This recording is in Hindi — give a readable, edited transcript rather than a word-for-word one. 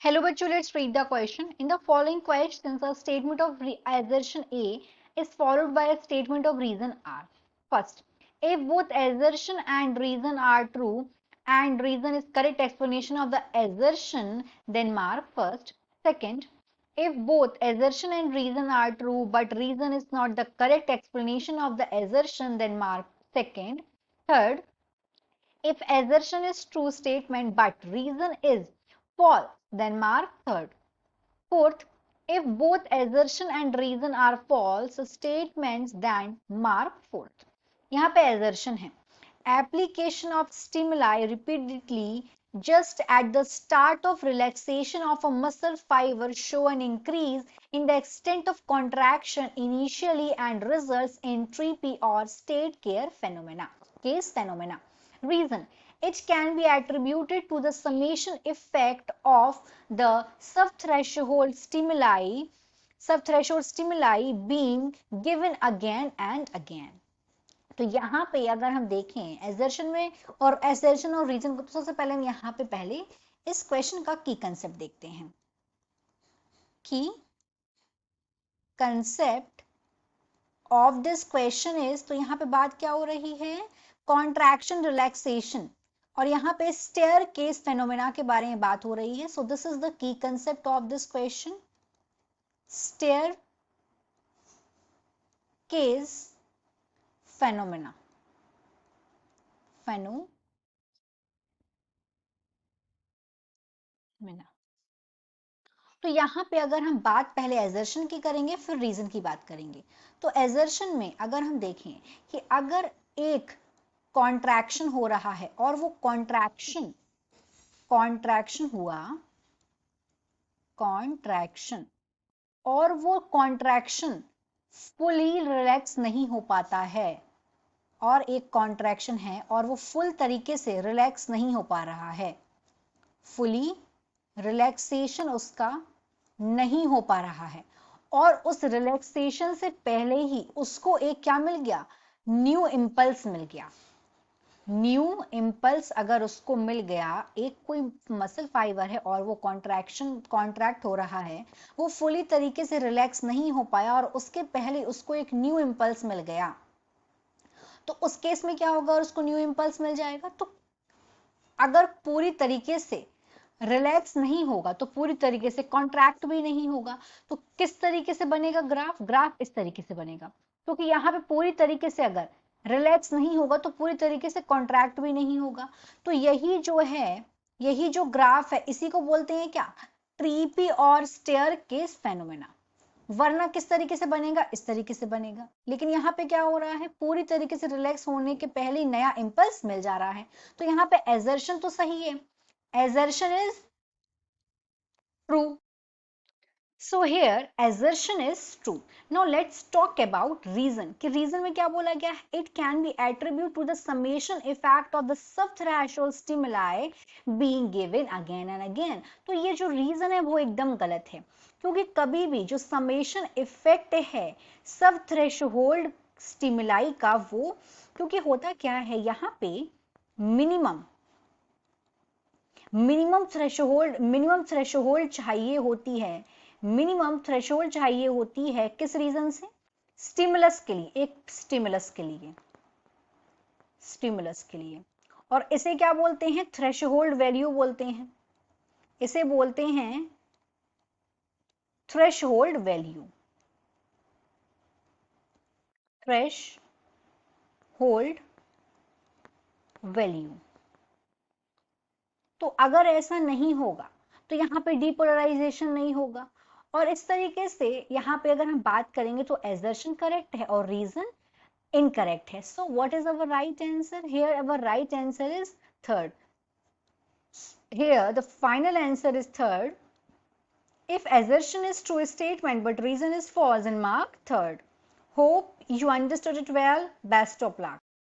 Hello, bachcho, let's read the question. In the following questions, a statement of assertion A is followed by a statement of reason R. First, if both assertion and reason are true and reason is correct explanation of the assertion, then mark first. Second, if both assertion and reason are true but reason is not the correct explanation of the assertion, then mark second. Third, if assertion is true statement but reason is false, then mark third. Fourth, if both assertion and reason are false statements, then mark fourth. यहाँ पे assertion है. Application of stimuli repeatedly just at the start of relaxation of a muscle fiber show an increase in the extent of contraction initially and results in TP or state case phenomena. Reason, it can be attributed to the summation effect of the subthreshold stimuli being given again and again. तो यहाँ पे अगर हम देखें एजर्शन में और एजर्शन और रीजन को, तो सबसे पहले हम यहाँ पे पहले इस क्वेश्चन का की कंसेप्ट देखते हैं. की concept of this question is, तो यहाँ पे बात क्या हो रही है, कॉन्ट्रैक्शन रिलैक्सेशन, और यहाँ पे स्टेयर केस फेनोमेना के बारे में बात हो रही है. So this is the key concept of this question, staircase phenomena. तो यहाँ पे अगर हम बात पहले एजर्शन की करेंगे फिर रीजन की बात करेंगे. तो एजर्शन में अगर हम देखें कि अगर एक कॉन्ट्रैक्शन हो रहा है और वो कॉन्ट्रैक्शन हुआ, कॉन्ट्रैक्शन, और वो कॉन्ट्रैक्शन फुली रिलैक्स नहीं हो पाता है, और एक कॉन्ट्रैक्शन है और वो फुल तरीके से रिलैक्स नहीं हो पा रहा है, फुली रिलैक्सेशन उसका नहीं हो पा रहा है, और उस रिलैक्सेशन से पहले ही उसको एक क्या मिल गया, न्यू इंपल्स मिल गया. न्यू इंपल्स अगर उसको मिल गया, एक कोई मसल फाइबर है और वो कॉन्ट्रैक्ट हो रहा है, वो फुली तरीके से रिलैक्स नहीं हो पाया और उसके पहले उसको एक न्यू इंपल्स मिल गया, तो उस केस में क्या होगा, और उसको न्यू इंपल्स मिल जाएगा. तो अगर पूरी तरीके से रिलैक्स नहीं होगा तो पूरी तरीके से कॉन्ट्रैक्ट भी नहीं होगा, तो किस तरीके से बनेगा ग्राफ इस तरीके से बनेगा, क्योंकि यहाँ पे पूरी तरीके से अगर रिलैक्स नहीं होगा तो पूरी तरीके से कॉन्ट्रैक्ट भी नहीं होगा. तो यही जो है, यही जो ग्राफ है, इसी को बोलते हैं क्या, ट्रीपी और स्टेयर केस फेनोमेना. वरना किस तरीके से बनेगा, इस तरीके से बनेगा. लेकिन यहाँ पे क्या हो रहा है, पूरी तरीके से रिलैक्स होने के पहले नया इंपल्स मिल जा रहा है. तो यहाँ पे एजर्शन तो सही है, assertion is true. So here assertion is true. Now let's talk about reason. कि reason में क्या बोला गया है, it can be attributed to the summation effect of the subthreshold stimuli being given again and again. तो ये जो reason है वो एकदम गलत है, क्योंकि कभी भी जो summation effect है सब threshold stimuli का, वो क्योंकि होता क्या है यहाँ पे मिनिमम थ्रेशोल्ड चाहिए होती है, मिनिमम थ्रेशोल्ड चाहिए होती है किस रीजन से, स्टिमुलस के लिए, एक स्टिमुलस के लिए. और इसे क्या बोलते हैं, थ्रेशोल्ड वैल्यू बोलते हैं, इसे बोलते हैं थ्रेशोल्ड वैल्यू, थ्रेशोल्ड वैल्यू. तो अगर ऐसा नहीं होगा तो यहाँ पे डीपोलराइजेशन नहीं होगा, और इस तरीके से यहाँ पे अगर हम बात करेंगे तो एजर्शन करेक्ट है और रीजन इनकरेक्ट है. So what is our right answer here, our right answer is third. Here the final answer is third. If assertion is true statement but reason is false, and mark third. Hope you understood it well. Best of luck.